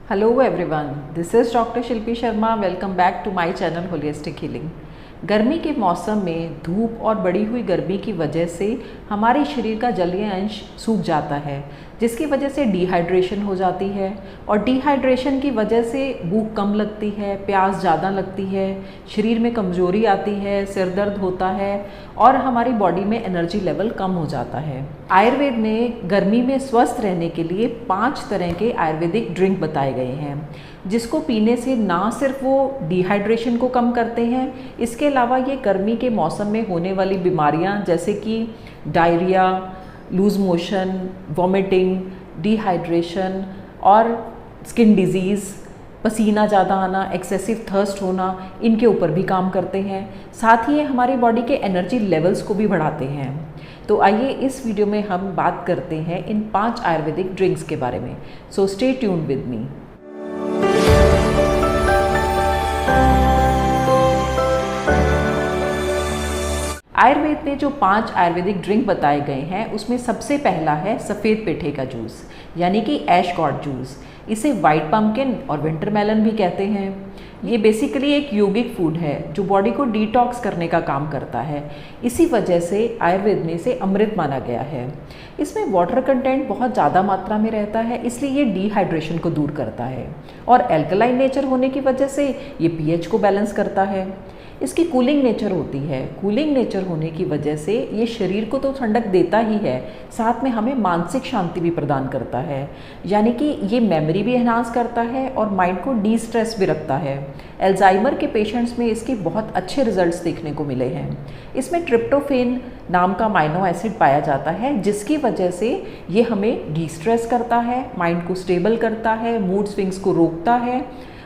Hello everyone, this is Dr. Shilpi Sharma. Welcome back to my channel Holistic Healing. गर्मी के मौसम में धूप और बढ़ी हुई गर्मी की वजह से हमारे शरीर का जलीय अंश सूख जाता है, जिसकी वजह से डिहाइड्रेशन हो जाती है और डिहाइड्रेशन की वजह से भूख कम लगती है, प्यास ज़्यादा लगती है, शरीर में कमज़ोरी आती है, सिर दर्द होता है और हमारी बॉडी में एनर्जी लेवल कम हो जाता है। आयुर्वेद में गर्मी में स्वस्थ रहने के लिए 5 तरह के आयुर्वेदिक ड्रिंक बताए गए हैं, जिसको पीने से ना सिर्फ वो डिहाइड्रेशन को कम करते हैं, इसके अलावा ये गर्मी के मौसम में होने वाली बीमारियां जैसे कि diarrhoea, loose motion, vomiting, dehydration और स्किन डिजीज़, पसीना ज़्यादा आना, एक्सेसिव थर्स्ट होना, इनके ऊपर भी काम करते हैं। साथ ही ये हमारी बॉडी के एनर्जी लेवल्स को भी बढ़ाते हैं। तो आइए इस वीडियो में हम बात करते हैं इन 5 आयुर्वेदिक ड्रिंक्स के बारे में। So stay tuned with me. Ayurveda में जो 5 आयुर्वेदिक ड्रिंक बताए गए हैं उसमें सबसे पहला है सफ़ेद पेठे का जूस, यानी कि ऐश गॉड जूस। इसे वाइट पम्पकिन और विंटर मेलन भी कहते हैं। ये बेसिकली एक यौगिक फूड है जो बॉडी को डिटॉक्स करने का काम करता है। इसी वजह से आयुर्वेद में इसे अमृत माना गया है। इसमें वाटर कंटेंट बहुत ज़्यादा मात्रा में रहता है, इसलिए ये डिहाइड्रेशन को दूर करता है और एल्कलाइन नेचर होने की वजह से ये पीएच को बैलेंस करता है। इसकी कूलिंग नेचर होती है। कूलिंग नेचर होने की वजह से ये शरीर को तो ठंडक देता ही है, साथ में हमें मानसिक शांति भी प्रदान करता है, यानी कि ये मेमोरी भी एनहांस करता है और माइंड को डी स्ट्रेस भी रखता है। एल्जाइमर के पेशेंट्स में इसके बहुत अच्छे रिजल्ट्स देखने को मिले हैं। इसमें ट्रिप्टोफेन नाम का अमाइनो एसिड पाया जाता है, जिसकी वजह से ये हमें डी स्ट्रेस करता है, माइंड को स्टेबल करता है, मूड स्विंग्स को रोकता है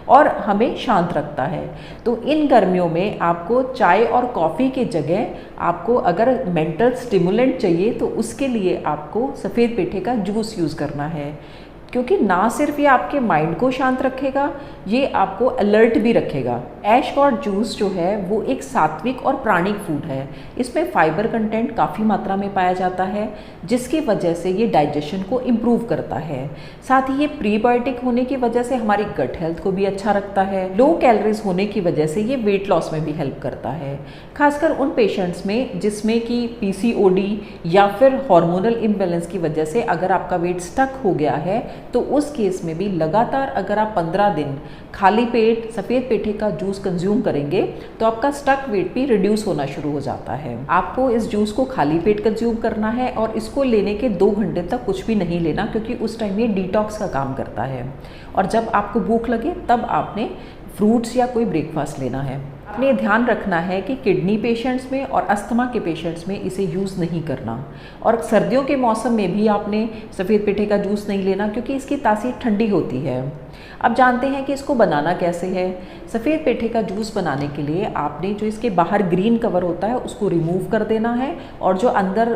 और हमें शांत रखता है। तो इन गर्मियों में आपको चाय और कॉफ़ी के जगह आपको अगर मेंटल स्टिमुलेंट चाहिए तो उसके लिए आपको सफ़ेद पेठे का जूस यूज़ करना है, क्योंकि ना सिर्फ ये आपके माइंड को शांत रखेगा, ये आपको अलर्ट भी रखेगा। ऐश गॉड जूस जो है वो एक सात्विक और प्राणिक फूड है। इसमें फाइबर कंटेंट काफ़ी मात्रा में पाया जाता है, जिसकी वजह से ये डाइजेशन को इम्प्रूव करता है। साथ ही ये प्रीबायोटिक होने की वजह से हमारी गट हेल्थ को भी अच्छा रखता है। लो कैलोरीज होने की वजह से ये वेट लॉस में भी हेल्प करता है, खासकर उन पेशेंट्स में जिसमें कि पीसीओडी या फिर हार्मोनल इम्बैलेंस की वजह से अगर आपका वेट स्टक हो गया है, तो उस केस में भी लगातार अगर आप 15 दिन खाली पेट सफ़ेद पेठे का जूस कंज्यूम करेंगे तो आपका स्टक वेट भी रिड्यूस होना शुरू हो जाता है। आपको इस जूस को खाली पेट कंज्यूम करना है और इसको लेने के 2 घंटे तक कुछ भी नहीं लेना, क्योंकि उस टाइम ये डिटॉक्स का काम करता है। और जब आपको भूख लगे तब आपने फ्रूट्स या कोई ब्रेकफास्ट लेना है। आपने ध्यान रखना है कि किडनी पेशेंट्स में और अस्थमा के पेशेंट्स में इसे यूज़ नहीं करना, और सर्दियों के मौसम में भी आपने सफ़ेद पेठे का जूस नहीं लेना, क्योंकि इसकी तासीर ठंडी होती है। अब जानते हैं कि इसको बनाना कैसे है। सफ़ेद पेठे का जूस बनाने के लिए आपने जो इसके बाहर ग्रीन कवर होता है उसको रिमूव कर देना है, और जो अंदर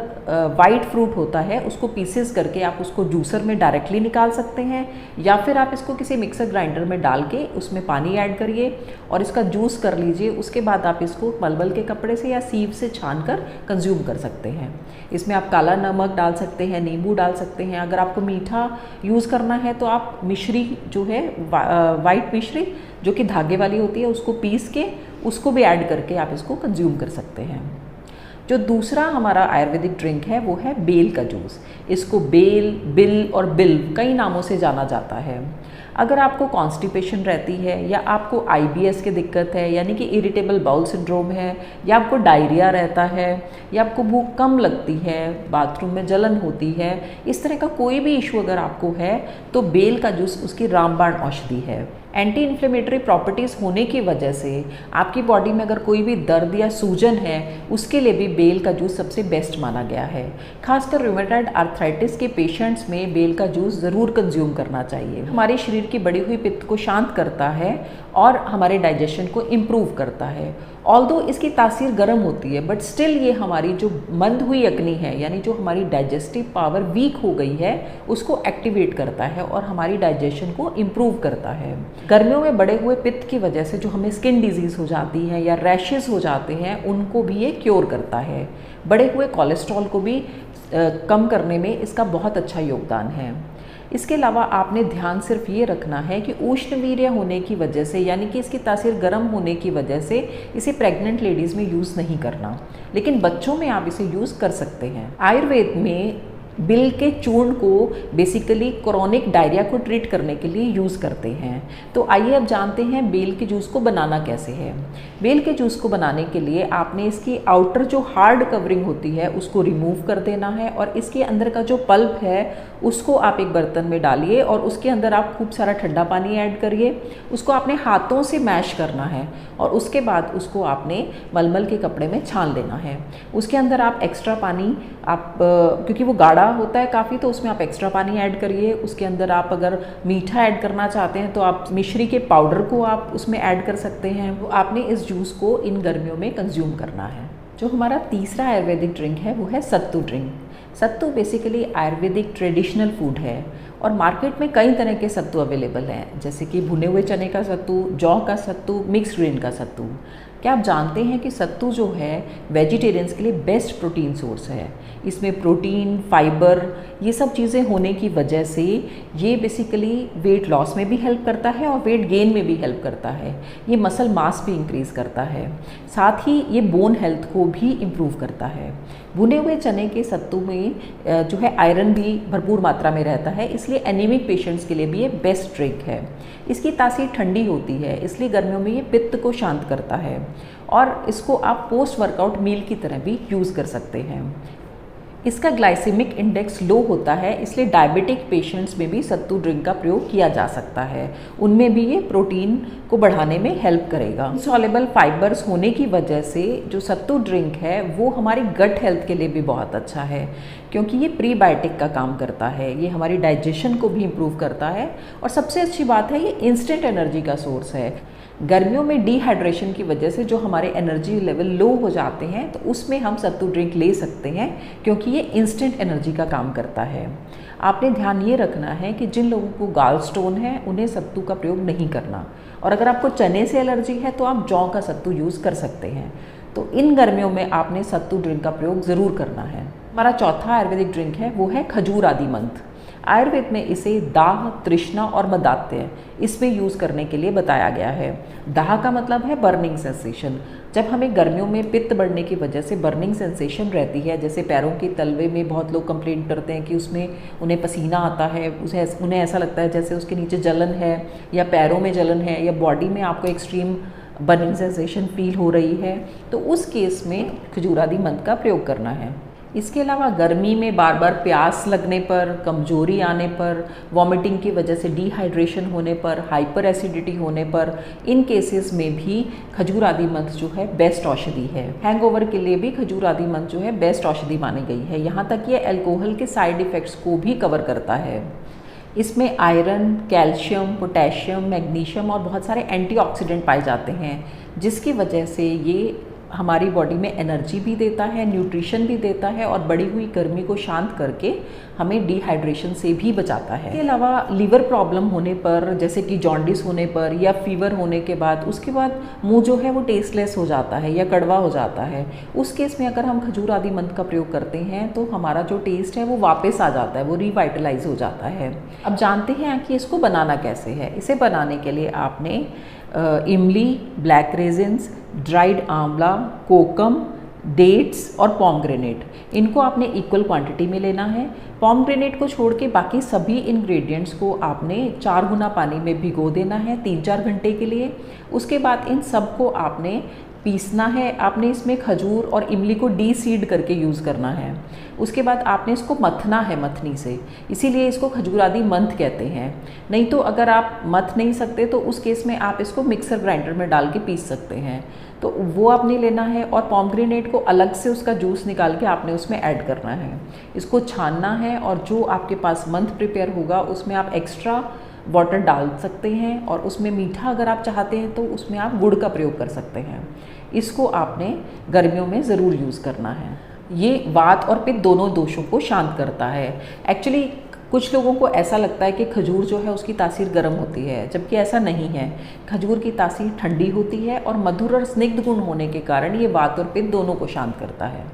वाइट फ्रूट होता है उसको पीसेस करके आप उसको जूसर में डायरेक्टली निकाल सकते हैं, या फिर आप इसको किसी मिक्सर ग्राइंडर में डाल के उसमें पानी ऐड करिए और इसका जूस कर लीजिए। उसके बाद आप इसको मलमल के कपड़े से या सीव से छान कर कंज्यूम कर सकते हैं। इसमें आप काला नमक डाल सकते हैं, नींबू डाल सकते हैं। अगर आपको मीठा यूज़ करना है तो आप मिश्री जो है वाइट मिश्री जो कि धागे वाली होती है उसको पीस के उसको भी ऐड करके आप इसको कंज्यूम कर सकते हैं। जो दूसरा हमारा आयुर्वेदिक ड्रिंक है वो है बेल का जूस। इसको बेल, बिल और बिल्व कई नामों से जाना जाता है। अगर आपको कॉन्स्टिपेशन रहती है, या आपको आईबीएस की दिक्कत है यानी कि इरिटेबल बाउल सिंड्रोम है, या आपको डायरिया रहता है, या आपको भूख कम लगती है, बाथरूम में जलन होती है, इस तरह का कोई भी इशू अगर आपको है तो बेल का जूस उसकी रामबाण औषधि है। एंटी इन्फ्लेमेटरी प्रॉपर्टीज़ होने की वजह से आपकी बॉडी में अगर कोई भी दर्द या सूजन है उसके लिए भी बेल का जूस सबसे बेस्ट माना गया है। खासकर रूमेटॉइड आर्थराइटिस के पेशेंट्स में बेल का जूस ज़रूर कंज्यूम करना चाहिए। हमारे शरीर की बढ़ी हुई पित्त को शांत करता है और हमारे डाइजेशन को इम्प्रूव करता है। ऑल्दो इसकी तासीर गर्म होती है, बट स्टिल ये हमारी जो मंद हुई अग्नि है, यानी जो हमारी डाइजेस्टिव पावर वीक हो गई है, उसको एक्टिवेट करता है और हमारी डाइजेशन को इम्प्रूव करता है। गर्मियों में बढ़े हुए पित्त की वजह से जो हमें स्किन डिजीज़ हो जाती है या रैशेस हो जाते हैं, उनको भी ये क्योर करता है। बढ़े हुए कोलेस्ट्रॉल को भी कम करने में इसका बहुत अच्छा योगदान है। इसके अलावा आपने ध्यान सिर्फ ये रखना है कि उष्णवीर्य होने की वजह से, यानी कि इसकी तासीर गर्म होने की वजह से इसे प्रेग्नेंट लेडीज़ में यूज़ नहीं करना, लेकिन बच्चों में आप इसे यूज़ कर सकते हैं। आयुर्वेद में बिल के चूर्ण को बेसिकली क्रॉनिक डायरिया को ट्रीट करने के लिए यूज़ करते हैं। तो आइए अब जानते हैं बेल के जूस को बनाना कैसे है। बेल के जूस को बनाने के लिए आपने इसकी आउटर जो हार्ड कवरिंग होती है उसको रिमूव कर देना है, और इसके अंदर का जो पल्प है उसको आप एक बर्तन में डालिए और उसके अंदर आप खूब सारा ठंडा पानी ऐड करिए। उसको आपने हाथों से मैश करना है और उसके बाद उसको आपने मलमल के कपड़े में छान लेना है। उसके अंदर आप एक्स्ट्रा पानी क्योंकि वो गाढ़ा होता है काफ़ी, तो उसमें आप एक्स्ट्रा पानी ऐड करिए। उसके अंदर आप अगर मीठा ऐड करना चाहते हैं तो आप मिश्री के पाउडर को आप उसमें ऐड कर सकते हैं। वो आपने इस जूस को इन गर्मियों में कंज्यूम करना है। जो हमारा तीसरा आयुर्वेदिक ड्रिंक है वो है सत्तू ड्रिंक। सत्तू बेसिकली आयुर्वेदिक ट्रेडिशनल फूड है और मार्केट में कई तरह के सत्तू अवेलेबल हैं, जैसे कि भुने हुए चने का सत्तू, जौ का सत्तू, मिक्स ग्रेन का सत्तू। क्या आप जानते हैं कि सत्तू जो है वेजिटेरियंस के लिए बेस्ट प्रोटीन सोर्स है। इसमें प्रोटीन, फाइबर, ये सब चीज़ें होने की वजह से ये बेसिकली वेट लॉस में भी हेल्प करता है और वेट गेन में भी हेल्प करता है। ये मसल मास भी इंक्रीज़ करता है, साथ ही ये बोन हेल्थ को भी इम्प्रूव करता है। भुने हुए चने के सत्तू में जो है आयरन भी भरपूर मात्रा में रहता है, इसलिए एनीमिक पेशेंट्स के लिए भी ये बेस्ट ड्रिंक है। इसकी तासीर ठंडी होती है, इसलिए गर्मियों में ये पित्त को शांत करता है और इसको आप पोस्ट वर्कआउट मील की तरह भी यूज़ कर सकते हैं। इसका ग्लाइसेमिक इंडेक्स लो होता है, इसलिए डायबिटिक पेशेंट्स में भी सत्तू ड्रिंक का प्रयोग किया जा सकता है। उनमें भी ये प्रोटीन को बढ़ाने में हेल्प करेगा। सॉल्युबल फाइबर्स होने की वजह से जो सत्तू ड्रिंक है वो हमारी गट हेल्थ के लिए भी बहुत अच्छा है, क्योंकि ये प्रीबायोटिक का काम करता है। ये हमारी डाइजेशन को भी इम्प्रूव करता है और सबसे अच्छी बात है ये इंस्टेंट एनर्जी का सोर्स है। गर्मियों में डिहाइड्रेशन की वजह से जो हमारे एनर्जी लेवल लो हो जाते हैं तो उसमें हम सत्तू ड्रिंक ले सकते हैं, क्योंकि ये इंस्टेंट एनर्जी का काम करता है। आपने ध्यान ये रखना है कि जिन लोगों को गाल स्टोन है उन्हें सत्तू का प्रयोग नहीं करना, और अगर आपको चने से एलर्जी है तो आप जौ का सत्तू यूज़ कर सकते हैं। तो इन गर्मियों में आपने सत्तू ड्रिंक का प्रयोग ज़रूर करना है। हमारा चौथा आयुर्वेदिक ड्रिंक है वो है खजूर आदि मंथ। आयुर्वेद में इसे दाह, तृष्णा और मदात्य इसमें यूज़ करने के लिए बताया गया है। दाह का मतलब है बर्निंग सेंसेशन। जब हमें गर्मियों में पित्त बढ़ने की वजह से बर्निंग सेंसेशन रहती है, जैसे पैरों के तलवे में बहुत लोग कंप्लेंट करते हैं कि उसमें उन्हें पसीना आता है, उन्हें ऐसा लगता है जैसे उसके नीचे जलन है या पैरों में जलन है या बॉडी में आपको एक्सट्रीम बर्निंग सेंसेशन फील हो रही है, तो उस केस में खजूर आदि मंत्र का प्रयोग करना है। इसके अलावा गर्मी में बार बार प्यास लगने पर, कमजोरी आने पर, वॉमिटिंग की वजह से डिहाइड्रेशन होने पर, हाइपर एसिडिटी होने पर, इन केसेस में भी खजूर आदि मंत्र जो है बेस्ट औषधि है। हैंगओवर के लिए भी खजूर आदि मंत्र जो है बेस्ट औषधि मानी गई है। यहाँ तक ये अल्कोहल के साइड इफ़ेक्ट्स को भी कवर करता है। इसमें आयरन, कैल्शियम, पोटेशियम, मैग्नीशियम और बहुत सारे एंटीऑक्सीडेंट पाए जाते हैं, जिसकी वजह से ये हमारी बॉडी में एनर्जी भी देता है, न्यूट्रिशन भी देता है और बढ़ी हुई गर्मी को शांत करके हमें डिहाइड्रेशन से भी बचाता है। इसके अलावा लीवर प्रॉब्लम होने पर, जैसे कि जॉन्डिस होने पर या फीवर होने के बाद, उसके बाद मुंह जो है वो टेस्टलेस हो जाता है या कड़वा हो जाता है, उस केस में अगर हम खजूर आदि मंत्र का प्रयोग करते हैं तो हमारा जो टेस्ट है वो वापस आ जाता है, वो रिवाइटलाइज हो जाता है। अब जानते हैं कि इसको बनाना कैसे है। इसे बनाने के लिए आपने इमली, ब्लैक रेजिन्स, ड्राइड आंवला, कोकम, डेट्स और पॉमग्रेनेट, इनको आपने इक्वल क्वांटिटी में लेना है। पॉमग्रेनेट को छोड़ के बाकी सभी इंग्रेडिएंट्स को आपने 4 गुना पानी में भिगो देना है 3-4 घंटे के लिए। उसके बाद इन सब को आपने पीसना है। आपने इसमें खजूर और इमली को डीसीड करके यूज़ करना है। उसके बाद आपने इसको मथना है मथनी से, इसीलिए इसको खजूर आदि मंत्र कहते हैं। नहीं तो अगर आप मथ नहीं सकते तो उस केस में आप इसको मिक्सर ग्राइंडर में डाल के पीस सकते हैं। तो वो आपने लेना है और पॉमग्रेनेट को अलग से उसका जूस निकाल के आपने उसमें ऐड करना है। इसको छानना है और जो आपके पास मंत्र प्रिपेयर होगा उसमें आप एक्स्ट्रा वाटर डाल सकते हैं और उसमें मीठा अगर आप चाहते हैं तो उसमें आप गुड़ का प्रयोग कर सकते हैं। इसको आपने गर्मियों में ज़रूर यूज़ करना है। ये वात और पित्त दोनों दोषों को शांत करता है। एक्चुअली कुछ लोगों को ऐसा लगता है कि खजूर जो है उसकी तासीर गर्म होती है, जबकि ऐसा नहीं है। खजूर की तासीर ठंडी होती है और मधुर और स्निग्ध गुण होने के कारण ये वात और पित्त दोनों को शांत करता है।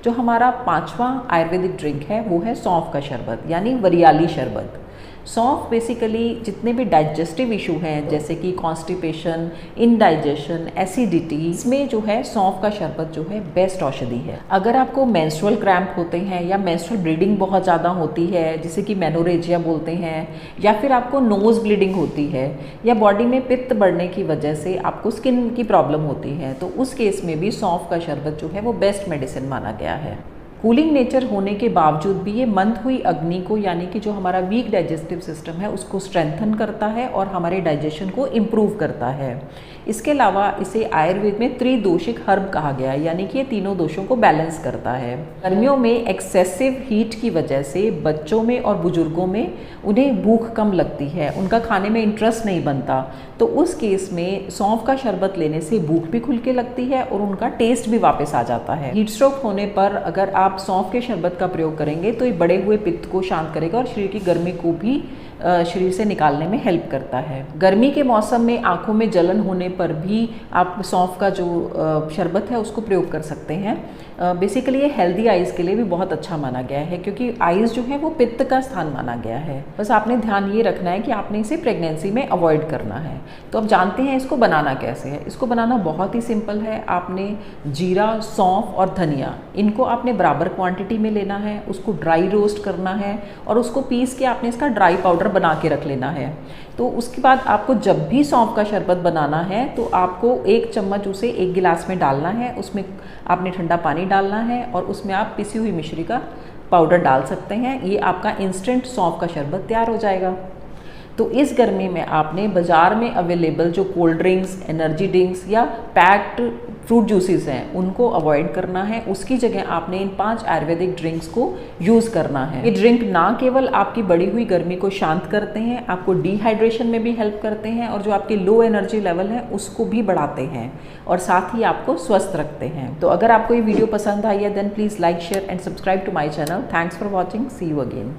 जो हमारा 5वां आयुर्वेदिक ड्रिंक है वो है सौंफ का शरबत, यानी वरियाली शरबत। सौंफ बेसिकली जितने भी डाइजेस्टिव इशू हैं जैसे कि कॉन्स्टिपेशन, इनडाइजेशन, एसिडिटी, इसमें जो है सौंफ का शरबत जो है बेस्ट औषधि है। अगर आपको मेंस्ट्रुअल क्रैम्प होते हैं या मेंस्ट्रुअल ब्लीडिंग बहुत ज़्यादा होती है जिसे कि मेनोरेजिया बोलते हैं, या फिर आपको नोज ब्लीडिंग होती है, या बॉडी में पित्त बढ़ने की वजह से आपको स्किन की प्रॉब्लम होती है, तो उस केस में भी सौंफ का शरबत जो है वो बेस्ट मेडिसिन माना गया है। कूलिंग नेचर होने के बावजूद भी ये मंद हुई अग्नि को, यानी कि जो हमारा वीक डाइजेस्टिव सिस्टम है उसको स्ट्रेंथन करता है और हमारे डाइजेशन को इम्प्रूव करता है। इसके अलावा इसे आयुर्वेद में त्रिदोषिक हर्ब कहा गया है, यानी कि ये तीनों दोषों को बैलेंस करता है। गर्मियों में एक्सेसिव हीट की वजह से बच्चों में और बुजुर्गों में उन्हें भूख कम लगती है, उनका खाने में इंटरेस्ट नहीं बनता, तो उस केस में सौंफ का शरबत लेने से भूख भी खुल के लगती है और उनका टेस्ट भी वापस आ जाता है। हीट स्ट्रोक होने पर अगर आप सौंफ के शरबत का प्रयोग करेंगे तो ये बढ़े हुए पित्त को शांत करेगा और शरीर की गर्मी को भी शरीर से निकालने में हेल्प करता है। गर्मी के मौसम में आंखों में जलन होने पर भी आप सौंफ का जो शरबत है उसको प्रयोग कर सकते हैं। बेसिकली ये हेल्दी आइज़ के लिए भी बहुत अच्छा माना गया है, क्योंकि आइज़ जो है वो पित्त का स्थान माना गया है। बस आपने ध्यान ये रखना है कि आपने इसे प्रेगनेंसी में अवॉइड करना है। तो अब जानते हैं इसको बनाना कैसे है। इसको बनाना बहुत ही सिंपल है। आपने जीरा, सौंफ और धनिया, इनको आपने बराबर क्वांटिटी में लेना है, उसको ड्राई रोस्ट करना है और उसको पीस के आपने इसका ड्राई पाउडर बना के रख लेना है। तो उसके बाद आपको जब भी सौंफ का शरबत बनाना है तो आपको 1 चम्मच उसे 1 गिलास में डालना है, उसमें आपने ठंडा पानी डालना है और उसमें आप पिसी हुई मिश्री का पाउडर डाल सकते हैं। ये आपका इंस्टेंट सौंफ का शरबत तैयार हो जाएगा। तो इस गर्मी में आपने बाज़ार में अवेलेबल जो कोल्ड ड्रिंक्स, एनर्जी ड्रिंक्स या पैक्ड फ्रूट जूसेस हैं उनको अवॉइड करना है। उसकी जगह आपने इन 5 आयुर्वेदिक ड्रिंक्स को यूज़ करना है। ये ड्रिंक ना केवल आपकी बढ़ी हुई गर्मी को शांत करते हैं, आपको डिहाइड्रेशन में भी हेल्प करते हैं और जो आपकी लो एनर्जी लेवल है उसको भी बढ़ाते हैं और साथ ही आपको स्वस्थ रखते हैं। तो अगर आपको ये वीडियो पसंद आई है then please like, share and subscribe to my channel. Thanks for watching. See you again.